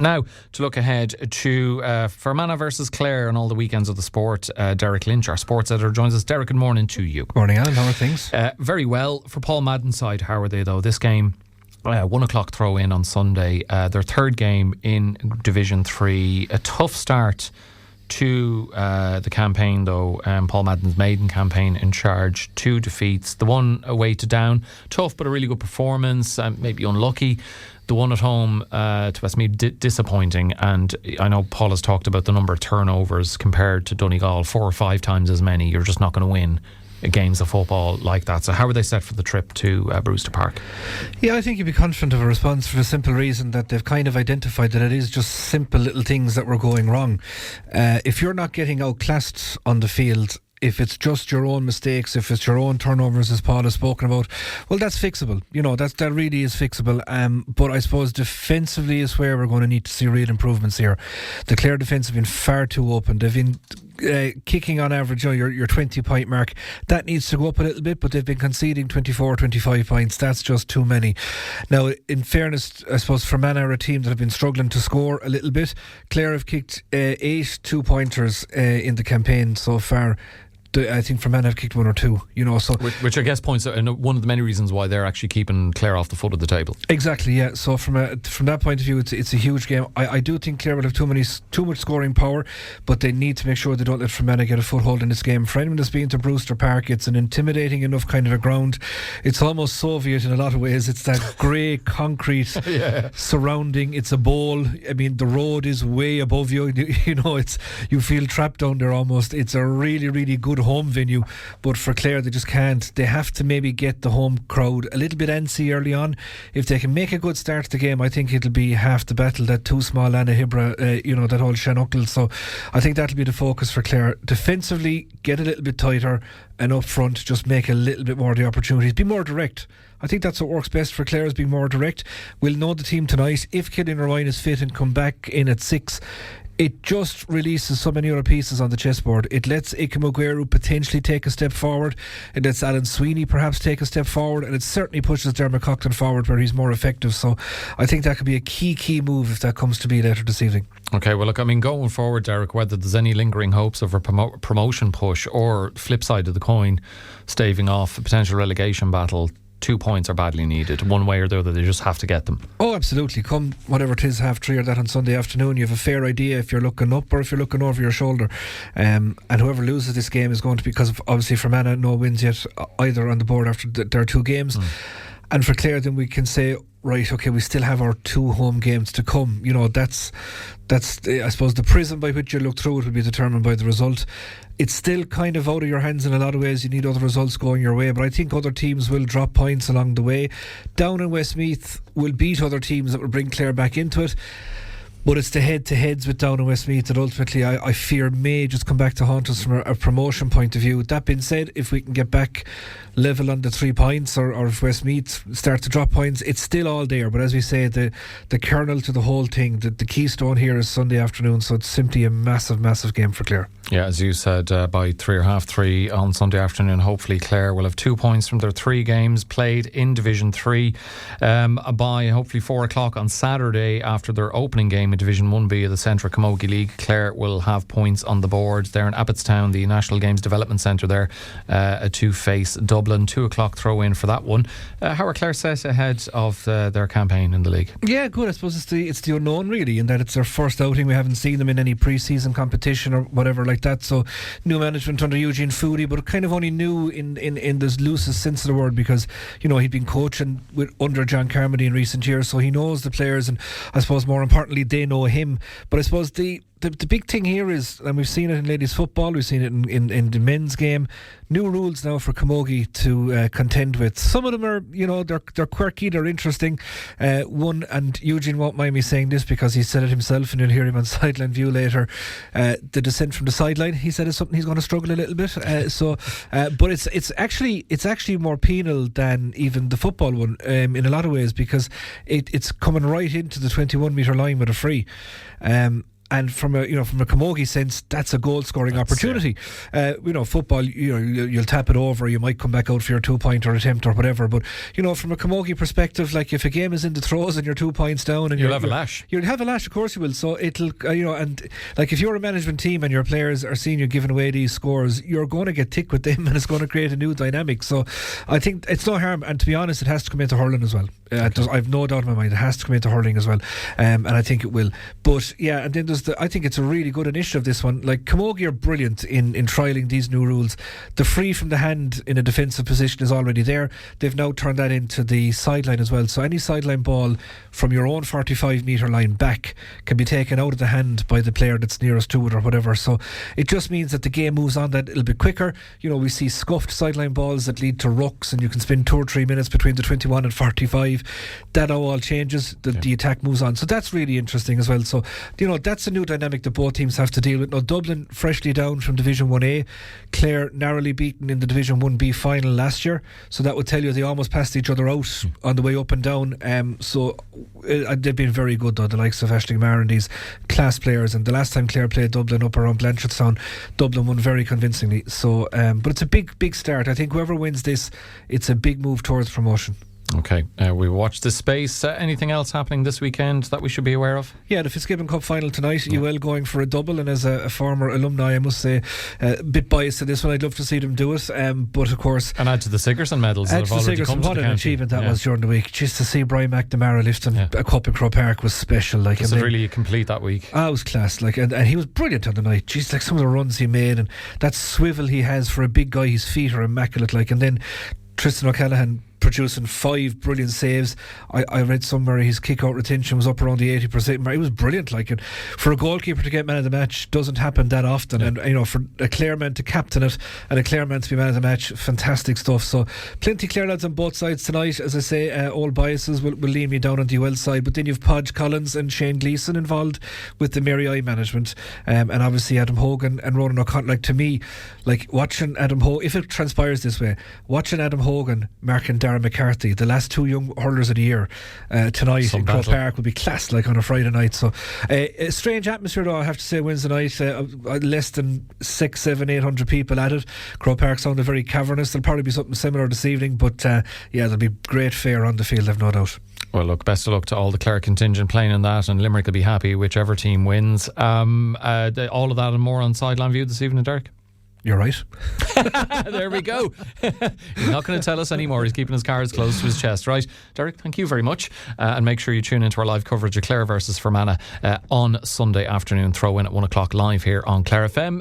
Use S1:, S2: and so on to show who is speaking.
S1: Now, to look ahead to Fermanagh versus Clare and all the weekends of the sport, Derrick Lynch, our sports editor, joins us. Derrick, good morning to you.
S2: Morning, Alan. How are things?
S1: Very well. For Paul Madden's side, how are they, though? This game, 1 o'clock throw in on Sunday. Their third game in Division 3. A tough start to the campaign, though. Paul Madden's maiden campaign in charge. 2 defeats. The one away to Down. Tough, but a really good performance. Maybe unlucky. The one at home to Westmeath, disappointing. And I know Paul has talked about the number of turnovers compared to Donegal, 4 or 5 times as many. You're just not going to win games of football like that. So how are they set for the trip to Brewster Park?
S2: Yeah, I think you'd be confident of a response for the simple reason that they've kind of identified that it is just simple little things that were going wrong. If you're not getting outclassed on the field, if it's just your own mistakes, if it's your own turnovers, as Paul has spoken about, well, that's fixable. You know, that really is fixable. But I suppose defensively is where we're going to need to see real improvements here. The Clare defence have been far too open. They've been kicking on average, your 20-point mark. That needs to go up a little bit, but they've been conceding 24, 25 points. That's just too many. Now, in fairness, I suppose Fermanagh are a team that have been struggling to score a little bit. Clare have kicked 8 2-pointers in the campaign so far. I think Fermanagh have kicked 1 or 2, so
S1: which I guess points out one of the many reasons why they're actually keeping Clare off the foot of the table.
S2: Exactly, yeah. So from that point of view, it's a huge game. I do think Clare will have too much scoring power, but they need to make sure they don't let Fermanagh get a foothold in this game. For anyone that's been to Brewster Park, it's an intimidating enough kind of a ground. It's almost Soviet in a lot of ways. It's that grey concrete surrounding. It's a bowl. I mean, the road is way above you. You feel trapped down there almost. It's a really, really good home venue, but for Clare they just can't. They have to maybe get the home crowd a little bit antsy early on. If they can make a good start to the game, I think it'll be half the battle. That too small Anna Hibra, that whole Shanukkel. So I think that'll be the focus for Clare. Defensively, get a little bit tighter, and up front just make a little bit more of the opportunities. Be more direct. I think that's what works best for Clare, is being more direct. We'll know the team tonight. If Killian Ryan is fit and come back in at 6, it just releases so many other pieces on the chessboard. It lets Ike Maguire potentially take a step forward. It lets Alan Sweeney perhaps take a step forward, and it certainly pushes Dermot Coughlin forward where he's more effective. So I think that could be a key move if that comes to be later this evening.
S1: Okay, well, look, I mean, going forward, Derek, whether there's any lingering hopes of a promotion push or flip side of the coin, staving off a potential relegation battle, 2 points are badly needed, one way or the other. They just have to get them.
S2: Oh, absolutely. Come whatever it is, 3:30 or that on Sunday afternoon, you have a fair idea if you're looking up or if you're looking over your shoulder. And whoever loses this game is going to be, because obviously Fermanagh no wins yet either on the board after their 2 games. And for Clare, then we can say, right, okay, we still have our 2 home games to come. That's I suppose the prism by which you look through it will be determined by the result. It's still kind of out of your hands in a lot of ways. You need other results going your way, but I think other teams will drop points along the way. Down in Westmeath will beat other teams that will bring Clare back into it. But it's the head-to-heads with Down and Westmeath that ultimately I fear may just come back to haunt us from a promotion point of view. That being said, if we can get back level on the 3 points, or if Westmeath start to drop points, it's still all there. But as we say, the kernel to the whole thing, the keystone here is Sunday afternoon, so it's simply a massive game for Clare.
S1: Yeah, as you said, by 3 or half 3 on Sunday afternoon, hopefully Clare will have 2 points from their 3 games played in Division 3. By hopefully 4 o'clock on Saturday, after their opening game in Division 1B of the Centra Camogie League, Clare will have points on the board. They're in Abbotstown, the National Games Development Centre there, to face Dublin. 2 o'clock throw in for that one. How are Clare set ahead of their campaign in the league? Yeah,
S2: good. I suppose it's the unknown really, in that it's their first outing. We haven't seen them in any pre-season competition or whatever like that. So new management under Eugene Foodie, but kind of only new in the loosest sense of the word, because he'd been coaching under John Carmody in recent years, so he knows the players, and I suppose more importantly they know him. But I suppose the big thing here is, and we've seen it in ladies football, we've seen it in the men's game, new rules now for Camogie to contend with. Some of them are, they're quirky, they're interesting. One, and Eugene won't mind me saying this because he said it himself, and you'll hear him on Sideline View later, the descent from the sideline, he said, is something he's going to struggle a little bit. But it's actually more penal than even the football one, in a lot of ways, because it's coming right into the 21 metre line with a free. And from a Camogie sense, that's a goal scoring opportunity. Football, you'll tap it over, you might come back out for your 2-pointer attempt or whatever. But from a Camogie perspective, like if a game is in the throes and you're 2 points down, and
S1: you'll have a lash.
S2: You'll have a lash, of course you will. So it'll, and like if you're a management team and your players are seeing you giving away these scores, you're going to get tick with them, and it's going to create a new dynamic. So I think it's no harm, and to be honest, it has to come into hurling as well. I've no doubt in my mind it has to come into hurling as well, and I think it will. But yeah, and then I think it's a really good initiative, this one. Like Camogie are brilliant in trialling these new rules. The free from the hand in a defensive position is already there. They've now turned that into the sideline as well. So any sideline ball from your own 45 metre line back can be taken out of the hand by the player that's nearest to it or whatever. So it just means that the game moves on that little bit quicker. We see scuffed sideline balls that lead to rucks, and you can spend 2 or 3 minutes between the 21 and 45. That all changes. The attack moves on. So that's really interesting as well. So that's a new dynamic that both teams have to deal with. Now Dublin freshly down from Division 1A, Clare narrowly beaten in the Division 1B final last year, so that would tell you they almost passed each other out on the way up and down. So they've been very good though, the likes of Aisling Maher and these class players. And the last time Clare played Dublin up around Blanchardstown, Dublin won very convincingly. So but it's a big start. I think whoever wins this, it's a big move towards promotion.
S1: Okay, we watch this space. Anything else happening this weekend that we should be aware of?
S2: Yeah, the Fitzgibbon Cup final tonight. UL going for a double, and as a former alumni, I must say, a bit biased to this one. I'd love to see them do it, but of course,
S1: and add to the Sigerson medals that have already come to the
S2: what an achievement that was during the week. Just to see Brian McNamara lifting a cup in Croke Park was special. Like,
S1: was it really complete that week?
S2: It was class. Like, and he was brilliant on the night. Just like some of the runs he made, and that swivel he has for a big guy. His feet are immaculate. Like, and then Tristan O'Callaghan producing 5 brilliant saves. I read somewhere his kick-out retention was up around the 80% mark. He was brilliant. Like, and for a goalkeeper to get man of the match doesn't happen that often. And for a Clare man to captain it and a Clare man to be man of the match, fantastic stuff. So plenty Clare lads on both sides tonight. As I say, all biases will lean me down on the UL side, but then you've Podge Collins and Shane Gleeson involved with the Mary I management, and obviously Adam Hogan and Ronan O'Connor. Like, to me, like watching Adam Hogan, if it transpires this way, watching Adam Hogan marking Darren McCarthy, the last 2 young hurlers of the year, tonight in Croke Park would be class, like on a Friday night. So a strange atmosphere though, I have to say. Wednesday night, less than 6, 7, 800 people at it. Croke Park sounded very cavernous. There'll probably be something similar this evening, but there'll be great fare on the field, I've no doubt.
S1: Well, look, best of luck to all the Clare contingent playing in that, and Limerick will be happy whichever team wins. All of that and more on Sideline View this evening, Derrick.
S2: You're right.
S1: There we go. He's not going to tell us anymore. He's keeping his cards close to his chest, right? Derrick, thank you very much. And make sure you tune into our live coverage of Clare versus Fermanagh on Sunday afternoon. Throw in at 1 o'clock live here on Clare FM.